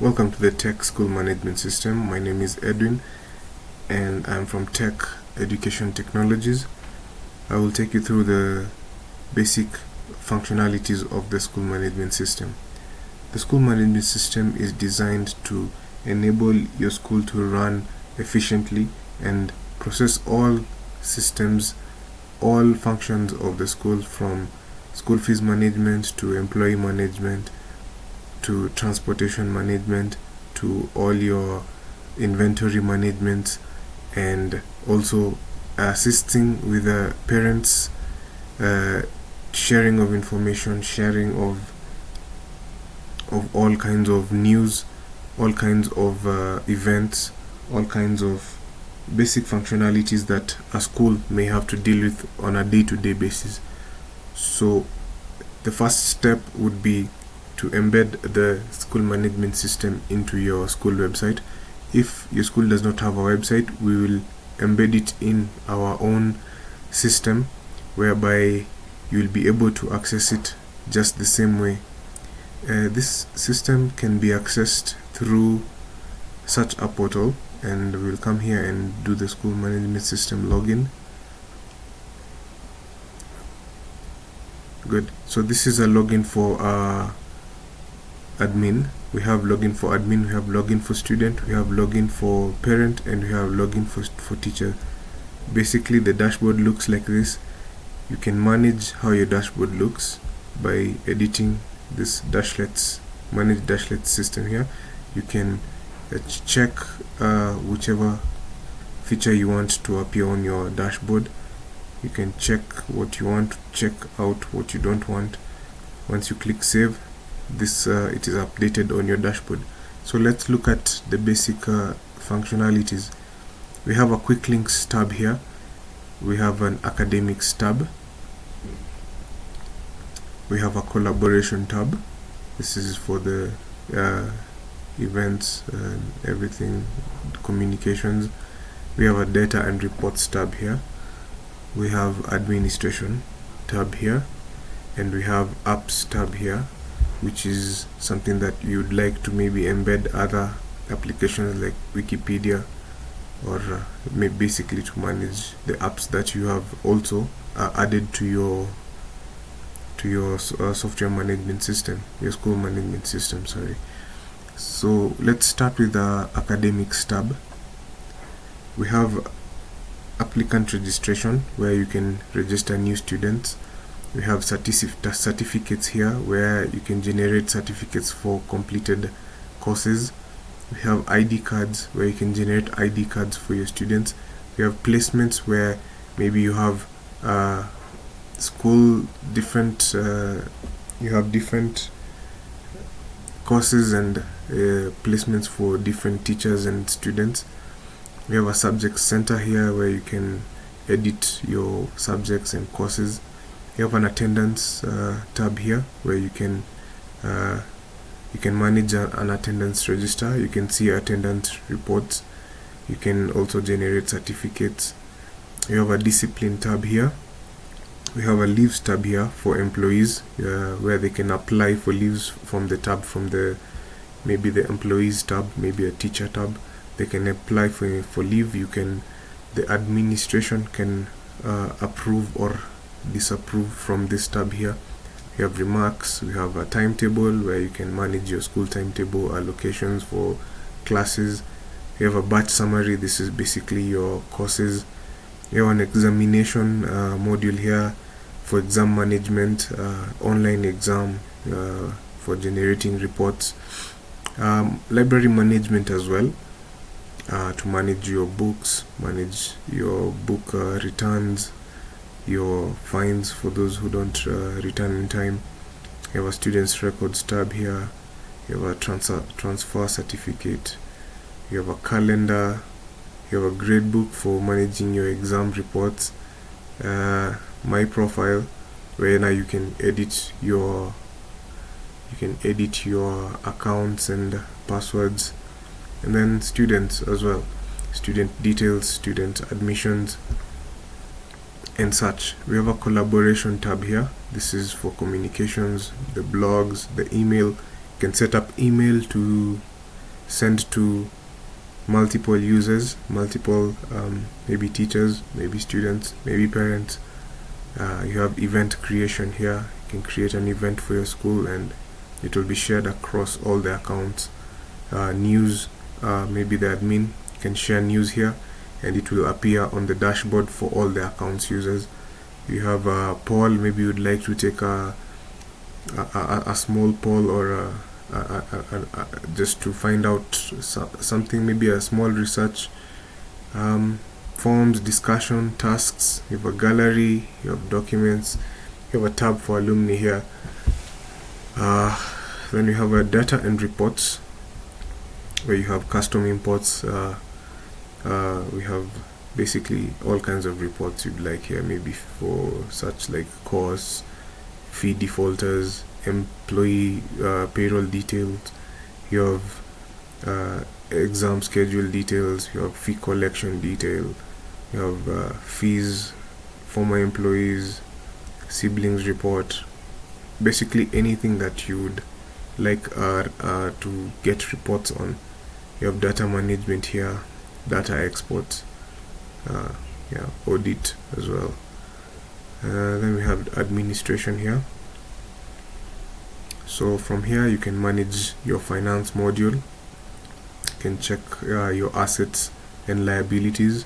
Welcome to the TEQ School Management System. My name is Edwin and I'm from TEQ Education Technologies. I will take you through the basic functionalities of the school management system. The school management system is designed to enable your school to run efficiently and process all systems, all functions of the school, from school fees management to employee management to transportation management to all your inventory management, and also assisting with the parents, sharing of information, sharing of all kinds of news, all kinds of events, all kinds of basic functionalities that a school may have to deal with on a day-to-day basis. So the first step would be to embed the school management system into your school website. If your school does not have a website, we will embed it in our own system, whereby you will be able to access it just the same way. This system can be accessed through such a portal, and we'll come here and do the school management system login. Good. So this is a login for admin. We have login for admin, we have login for student, we have login for parent, and we have login for teacher. Basically, the dashboard looks like this. You can manage how your dashboard looks by editing this dashlets, manage dashlets system here. You can check whichever feature you want to appear on your dashboard. You can check what you want, check out what you don't want. Once you click save, this it is updated on your dashboard. So let's look at the basic functionalities. We have a quick links tab here. We have an academics tab. We have a collaboration tab. This is for the events and everything, communications. We have a data and reports tab here. We have administration tab here, and we have apps tab here, which is something that you'd like to maybe embed other applications like Wikipedia, or maybe basically to manage the apps that you have also added to your software management system, your school management system, sorry. So let's start with the academics tab. We have applicant registration, where you can register new students. We have certificates here, where you can generate certificates for completed courses. We have ID cards, where you can generate ID cards for your students. We have placements, where maybe you have school different you have different courses and placements for different teachers and students. We have a subject center here, where you can edit your subjects and courses. You have an attendance tab here, where you can manage an attendance register. You can see attendance reports. You can also generate certificates. You have a discipline tab here. We have a leaves tab here for employees, where they can apply for leaves from the tab, from the maybe the employees tab, maybe a teacher tab. They can apply for leave. The administration can approve or disapprove from this tab here. We have remarks. We have a timetable, where you can manage your school timetable allocations for classes. We have a batch summary. This is basically your courses. We have an examination module here for exam management, online exam, for generating reports. Library management as well, to manage your books, manage your book returns, your fines for those who don't return in time. You have a students records tab here. You have a transfer certificate. You have a calendar. You have a grade book for managing your exam reports. My profile, where now you can edit your accounts and passwords. And then students as well, student details, student admissions, and such. We have a collaboration tab here. This is for communications, the blogs, the email. You can set up email to send to multiple users, multiple maybe teachers, maybe students, maybe parents. You have event creation here. You can create an event for your school and it will be shared across all the accounts. News, maybe the admin can share news here and it will appear on the dashboard for all the accounts users. You have a poll, maybe you'd like to take a small poll or just to find out something, maybe a small research. Forms, discussion, tasks. You have a gallery, you have documents, you have a tab for alumni here. Then you have a data and reports where you have custom imports. We have basically all kinds of reports you'd like here, maybe for such like course, fee defaulters, employee payroll details. You have exam schedule details, you have fee collection detail, you have fees, former employees, siblings report, basically anything that you would like to get reports on. You have data management here, data export, audit as well. Then we have administration here. So from here you can manage your finance module. You can check your assets and liabilities.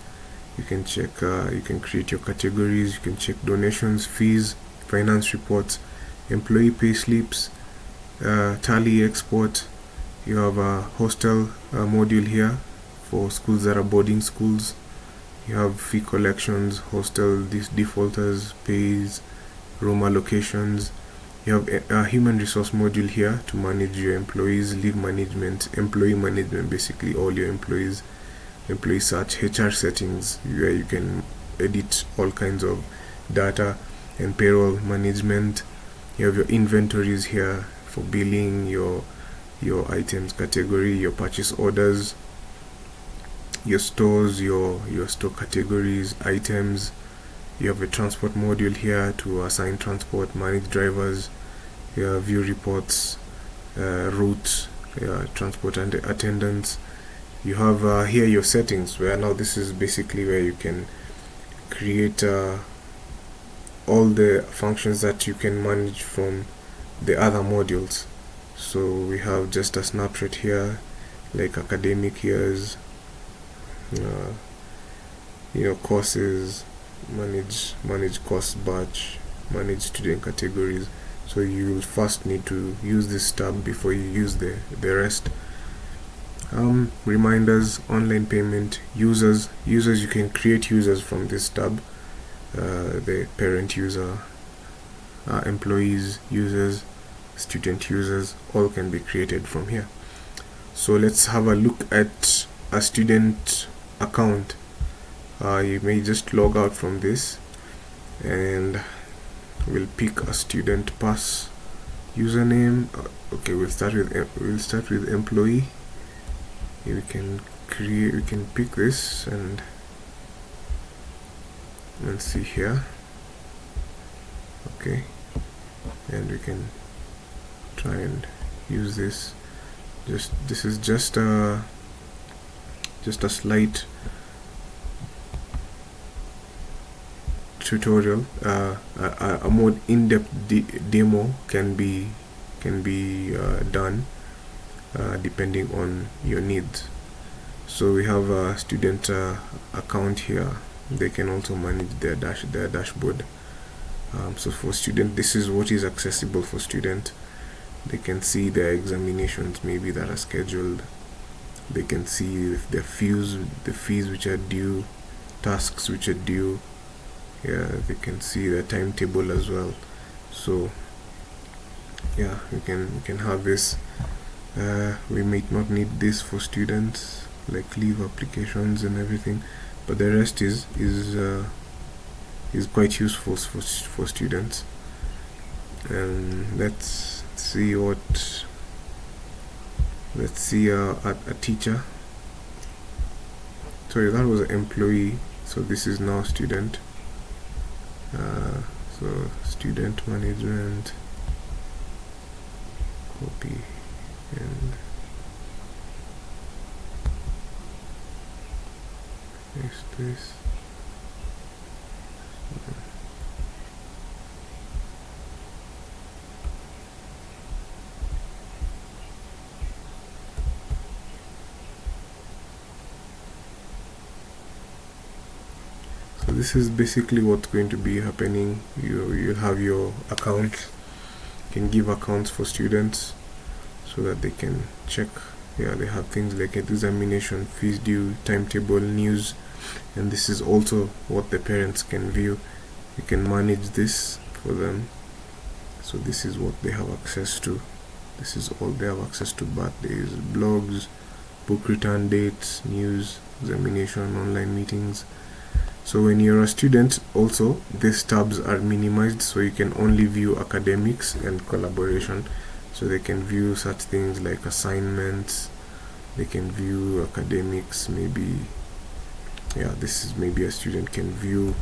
You can check, you can create your categories. You can check donations, fees, finance reports, employee pay slips, tally export. You have a hostel module here for schools that are boarding schools. You have fee collections, hostel defaulters, pays, room allocations. You have a human resource module here to manage your employees, leave management, employee management, basically all your employees, employee search, HR settings, where you can edit all kinds of data, and payroll management. You have your inventories here for billing, your items category, your purchase orders, your stores, your store categories, items. You have a transport module here to assign transport, manage drivers. You have view reports, routes, transport and attendance. You have here your settings, where now this is basically where you can create all the functions that you can manage from the other modules. So we have just a snapshot here, like academic years, courses, manage course batch, manage student categories. So you will first need to use this tab before you use the rest. Reminders, online payment, users, you can create users from this tab. The parent user, employees users, student users, all can be created from here. So let's have a look at a student account. You may just log out from this and we'll pick a student pass username. Okay, we'll start with employee. We can pick this and see here. Okay, and we can try and use this. This is just a slight tutorial. A more in-depth demo can be done depending on your needs. So we have a student account here. They can also manage their dashboard. So for student, this is what is accessible for student. They can see their examinations maybe that are scheduled. They can see the fees which are due, tasks which are due. Yeah, they can see the timetable as well. So yeah, we can have this. We might not need this for students, like leave applications and everything, but the rest is quite useful for students. And let's see a teacher. Sorry, that was an employee, so this is now student. So student management, copy and this. So this is basically what's going to be happening. You'll have your account. You can give accounts for students so that they can check. Yeah, they have things like examination, fees due, timetable, news, and this is also what the parents can view. You can manage this for them. So this is what they have access to. This is all they have access to: birthdays, blogs, book return dates, news, examination, online meetings. So when you're a student, also these tabs are minimized, so you can only view academics and collaboration. So they can view such things like assignments, they can view academics, maybe, yeah, this is maybe a student can view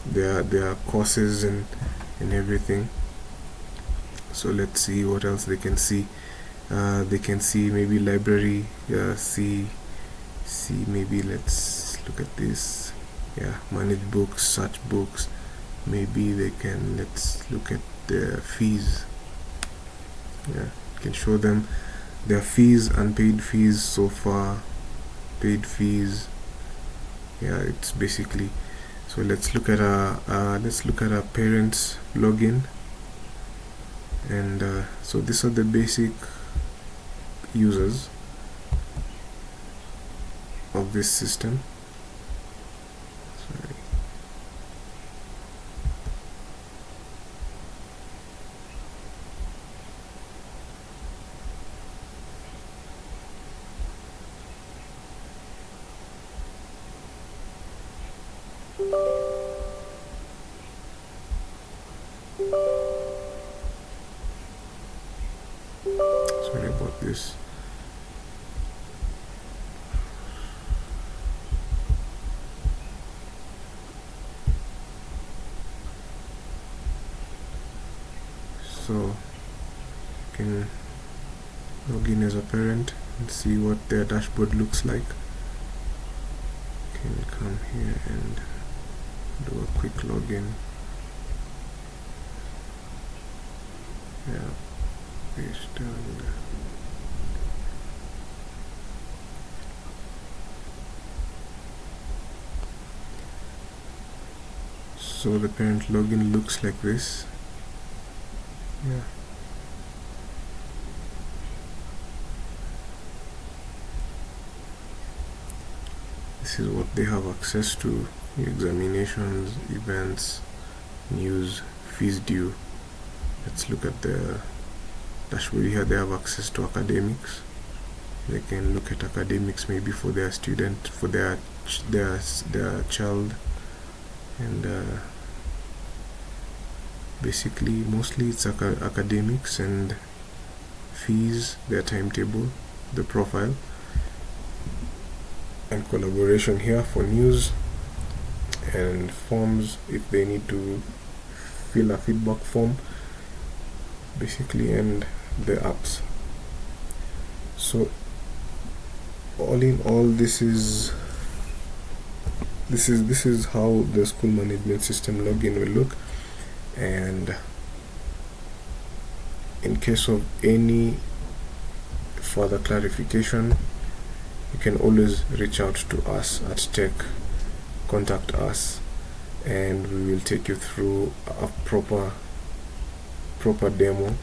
their courses and everything. So let's see what else they can see. They can see maybe library, see maybe, let's look at this. Yeah, manage books, search books. Maybe they can, let's look at their fees. Yeah, you can show them their fees, unpaid fees so far, paid fees. Yeah, it's basically, so let's look at our parents login. And so these are the basic users of this system. Sorry. Sorry about this. So you can log in as a parent and see what their dashboard looks like. You can come here and do a quick login. Yeah, paste and so the parent login looks like this. Yeah. This is what they have access to: examinations, events, news, fees due. Let's look at the dashboard here. They have access to academics. They can look at academics maybe for their student, for their child, and basically mostly it's academics and fees, their timetable, the profile, and collaboration here for news, and forms if they need to fill a feedback form, basically, and the apps. So all in all, this is how the school management system login will look. And in case of any further clarification, you can always reach out to us at TEQ. Contact us and we will take you through a proper demo,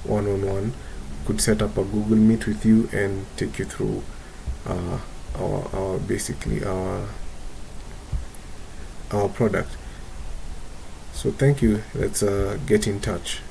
one-on-one. Could set up a Google Meet with you and take you through our basically our product. So thank you. Let's get in touch.